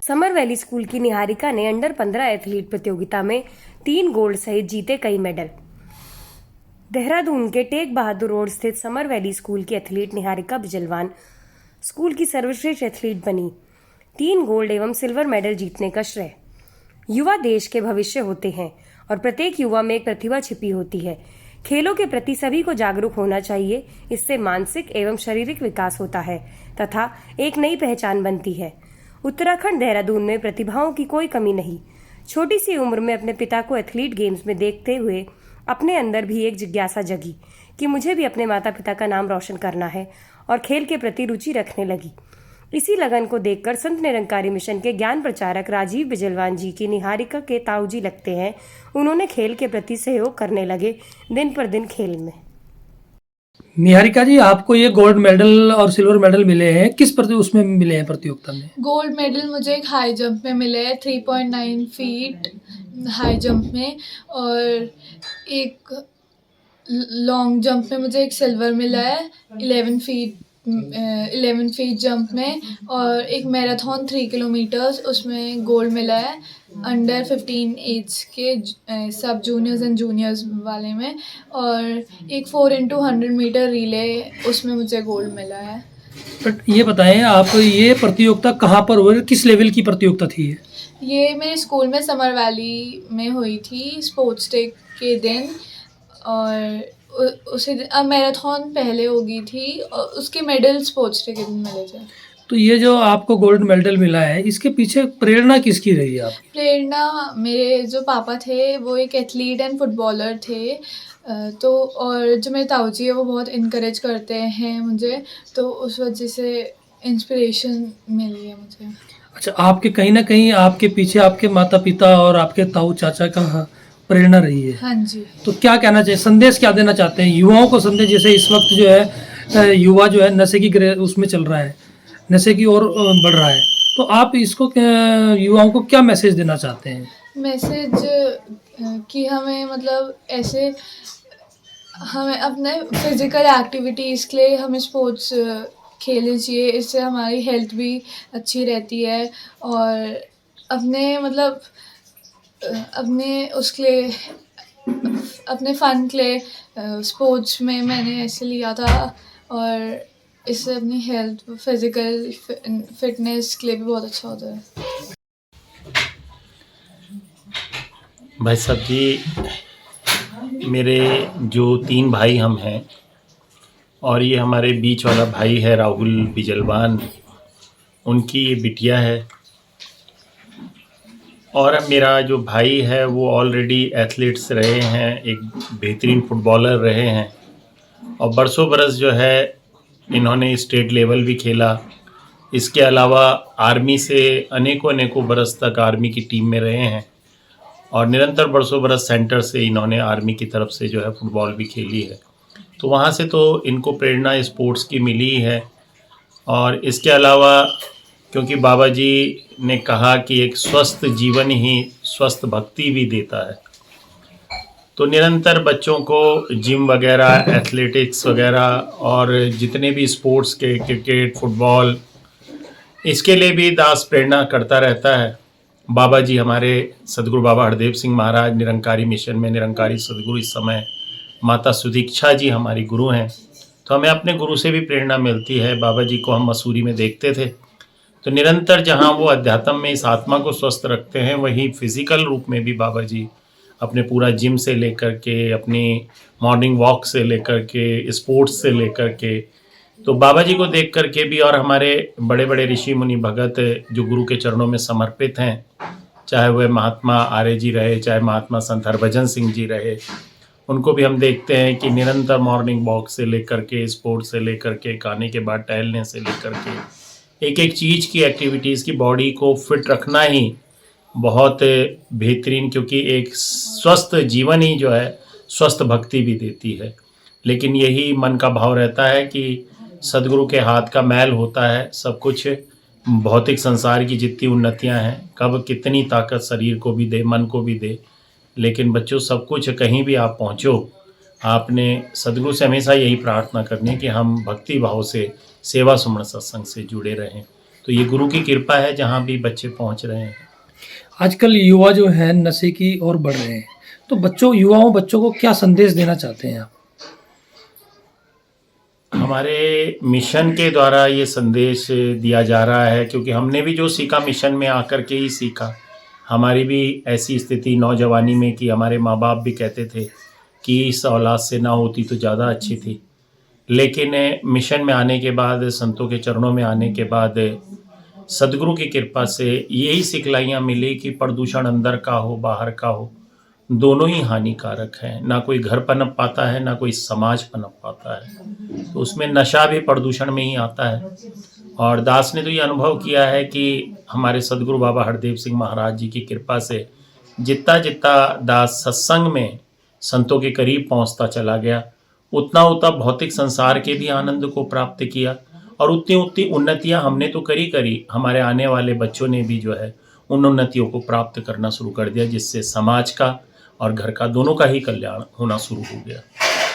Summer valley school की निहारिका ने under 15 athlete प्रतियोगिता में 3 गोल्ड सहित जीते कई मेडल। देहरादून के टेक बहादुर रोड स्थित समर वैली स्कूल की एथलीट निहारिका बिजलवान स्कूल की सर्वश्रेष्ठ एथलीट बनी। 3 गोल्ड एवं सिल्वर मेडल जीतने का श्रेय। युवा देश के भविष्य होते हैं और प्रत्येक युवा में एक प्रतिभा छिपी होती है। खेलों के प्रति सभी को जागरूक होना चाहिए। इससे मानसिक एवं शारीरिक विकास होता है तथा एक नई पहचान बनती है। उत्तराखंड देहरादून में प्रतिभाओं की कोई कमी नहीं। छोटी सी उम्र में अपने पिता को एथलीट गेम्स में देखते हुए अपने अंदर भी एक जिज्ञासा जगी कि मुझे भी अपने माता पिता का नाम रोशन करना है और खेल के प्रति रुचि रखने लगी। इसी लगन को देखकर संत निरंकारी मिशन के ज्ञान प्रचारक राजीव बिजलवान जी की निहारिका के ताऊजी लगते हैं। उन्होंने खेल के प्रति सहयोग करने लगे दिन पर दिन खेल में। निहारिका जी, आपको ये गोल्ड मेडल और सिल्वर मेडल मिले हैं, किस प्रति उसमें मिले हैं प्रतियोगिता में? गोल्ड मेडल मुझे एक हाई जंप में मिले है 3.9 फीट हाई जंप में, और एक लॉन्ग जंप में मुझे एक सिल्वर मिला है 11 फीट जंप में, और एक मैराथन 3 किलोमीटर्स उसमें गोल्ड मिला है अंडर 15 एज के सब जूनियर्स एंड जूनियर्स वाले में, और एक 4x100 मीटर रिले उसमें मुझे गोल्ड मिला है। बट ये बताएं, आप ये प्रतियोगिता कहाँ पर हुई, किस लेवल की प्रतियोगिता थी ये मेरे स्कूल में समर वैली में हुई थी स्पोर्ट्स डे के दिन, और उसी दिन अब मैराथन पहले हो गई थी और उसके मेडल स्पोर्ट्स डे के दिन मिले थे। तो ये जो आपको गोल्ड मेडल मिला है, इसके पीछे प्रेरणा किसकी रही है आपकी? प्रेरणा मेरे जो पापा थे वो एक एथलीट एंड फुटबॉलर थे, तो और जो मेरे ताऊजी है वो बहुत इनकरेज करते हैं मुझे, तो उस वजह से इंस्पिरेशन मिली है मुझे। अच्छा, आपके कहीं ना कहीं आपके पीछे आपके माता पिता और आपके ताऊ चाचा का प्रेरणा रही है। हाँ जी। तो क्या कहना चाहिए, संदेश क्या देना चाहते हैं युवाओं को? संदेश जैसे इस वक्त जो है युवा जो है नशे की उसमें चल रहा है, नशे की ओर बढ़ रहा है, तो आप इसको युवाओं को क्या मैसेज देना चाहते हैं? मैसेज कि हमें मतलब ऐसे हमें अपने फिज़िकल एक्टिविटीज़ के लिए हमें स्पोर्ट्स खेलने चाहिए। इससे हमारी हेल्थ भी अच्छी रहती है, और अपने मतलब अपने उसके लिए अपने फ़न के लिए स्पोर्ट्स में मैंने ऐसे लिया था, और इससे अपनी हेल्थ फिज़िकल फिटनेस के लिए भी बहुत अच्छा होता है। भाई साहब जी, मेरे जो 3 भाई हम हैं, और ये हमारे बीच वाला भाई है राहुल बिजलवान, उनकी ये बिटिया है, और मेरा जो भाई है वो ऑलरेडी एथलीट्स रहे हैं, एक बेहतरीन फुटबॉलर रहे हैं, और बरसों बरस जो है इन्होंने स्टेट लेवल भी खेला। इसके अलावा आर्मी से अनेकों बरस तक आर्मी की टीम में रहे हैं, और निरंतर बरसों बरस सेंटर से इन्होंने आर्मी की तरफ से जो है फुटबॉल भी खेली है। तो वहाँ से तो इनको प्रेरणा स्पोर्ट्स की मिली है। और इसके अलावा क्योंकि बाबा जी ने कहा कि एक स्वस्थ जीवन ही स्वस्थ भक्ति भी देता है, तो निरंतर बच्चों को जिम वगैरह, एथलेटिक्स वगैरह और जितने भी स्पोर्ट्स के क्रिकेट, फुटबॉल, इसके लिए भी दास प्रेरणा करता रहता है। बाबा जी हमारे सदगुरु बाबा हरदेव सिंह महाराज निरंकारी मिशन में निरंकारी सदगुरु, इस समय माता सुदीक्षा जी हमारी गुरु हैं, तो हमें अपने गुरु से भी प्रेरणा मिलती है। बाबा जी को हम मसूरी में देखते थे, तो निरंतर जहाँ वो अध्यात्म में इस आत्मा को स्वस्थ रखते हैं, वहीं फिजिकल रूप में भी बाबा जी अपने पूरा जिम से लेकर के, अपनी मॉर्निंग वॉक से लेकर के, स्पोर्ट्स से लेकर के, तो बाबा जी को देख कर के भी, और हमारे बड़े बड़े ऋषि मुनि भगत जो गुरु के चरणों में समर्पित हैं, चाहे वह महात्मा आर्य जी रहे, चाहे महात्मा संत हरभजन सिंह जी रहे, उनको भी हम देखते हैं कि निरंतर मॉर्निंग वॉक से लेकर के, स्पोर्ट्स से लेकर के, खाने के बाद टहलने से लेकर के, एक एक चीज़ की एक्टिविटीज़ की बॉडी को फिट रखना ही बहुत बेहतरीन, क्योंकि एक स्वस्थ जीवन ही जो है स्वस्थ भक्ति भी देती है। लेकिन यही मन का भाव रहता है कि सदगुरु के हाथ का मैल होता है सब कुछ। भौतिक संसार की जितनी उन्नतियां हैं, कब कितनी ताकत शरीर को भी दे, मन को भी दे, लेकिन बच्चों सब कुछ कहीं भी आप पहुँचो, आपने सदगुरु से हमेशा यही प्रार्थना करनी है कि हम भक्ति भाव से सेवा सुमन सत्संग से जुड़े रहें। तो ये गुरु की कृपा है जहाँ भी बच्चे पहुँच रहे हैं। आजकल युवा जो है नशे की ओर बढ़ रहे हैं, तो बच्चों को क्या संदेश देना चाहते हैं आप? हमारे मिशन के द्वारा ये संदेश दिया जा रहा है, क्योंकि हमने भी जो सीखा मिशन में आकर के ही सीखा। हमारी भी ऐसी स्थिति नौजवानी में कि हमारे माँ बाप भी कहते थे कि इस औलाद से ना होती तो ज़्यादा अच्छी थी, लेकिन मिशन में आने के बाद, संतों के चरणों में आने के बाद, सदगुरु की कृपा से यही सिखलाइयाँ मिली कि प्रदूषण अंदर का हो बाहर का हो, दोनों ही हानिकारक हैं। ना कोई घर पनप पाता है, ना कोई समाज पनप पाता है। तो उसमें नशा भी प्रदूषण में ही आता है। और दास ने तो ये अनुभव किया है कि हमारे सदगुरु बाबा हरदेव सिंह महाराज जी की कृपा से जितना जितना दास सत्संग में संतों के करीब पहुंचता चला गया, उतना उतना भौतिक संसार के भी आनंद को प्राप्त किया, और उतनी उतनी उन्नतियां हमने तो करी, हमारे आने वाले बच्चों ने भी जो है उन उन्नतियों को प्राप्त करना शुरू कर दिया, जिससे समाज का और घर का दोनों का ही कल्याण होना शुरू हो गया।